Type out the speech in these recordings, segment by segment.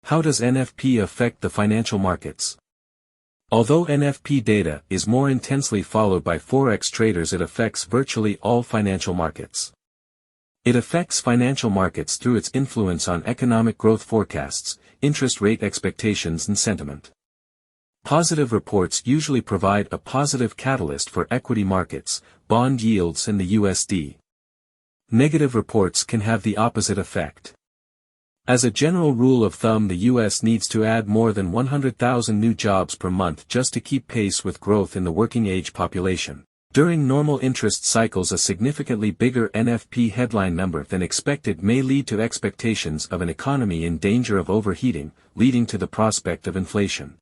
How does NFP affect the financial markets? Although NFP data is more intensely followed by Forex traders, it affects virtually all financial markets. It affects financial markets through its influence on economic growth forecasts, interest rate expectations and sentiment. Positive reports usually provide a positive catalyst for equity markets, bond yields and the USD. Negative reports can have the opposite effect. As a general rule of thumb, the US needs to add more than 100,000 new jobs per month just to keep pace with growth in the working-age population. During normal interest cycles, a significantly bigger NFP headline number than expected may lead to expectations of an economy in danger of overheating, leading to the prospect of inflation.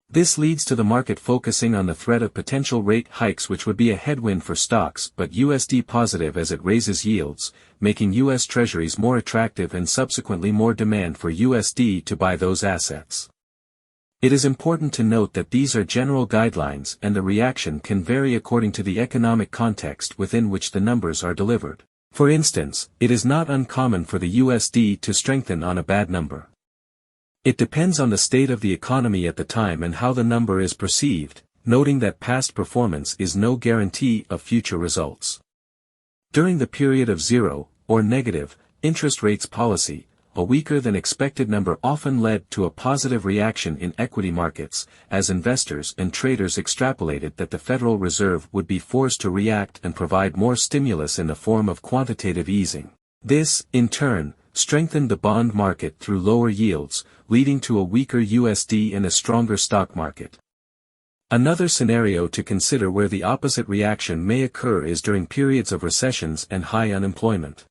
This leads to the market focusing on the threat of potential rate hikes, which would be a headwind for stocks but USD positive as it raises yields, making US Treasuries more attractive and subsequently more demand for USD to buy those assets. It is important to note that these are general guidelines and the reaction can vary according to the economic context within which the numbers are delivered. For instance, it is not uncommon for the USD to strengthen on a bad number. It depends on the state of the economy at the time and how the number is perceived, noting that past performance is no guarantee of future results. During the period of zero, or negative, interest rates policy, a weaker than expected number often led to a positive reaction in equity markets, as investors and traders extrapolated that the Federal Reserve would be forced to react and provide more stimulus in the form of quantitative easing. This, in turn, strengthened the bond market through lower yields, leading to a weaker USD and a stronger stock market. Another scenario to consider where the opposite reaction may occur is during periods of recessions and high unemployment.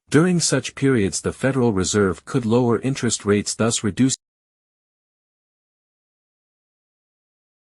During such periods, the Federal Reserve could lower interest rates, thus reducing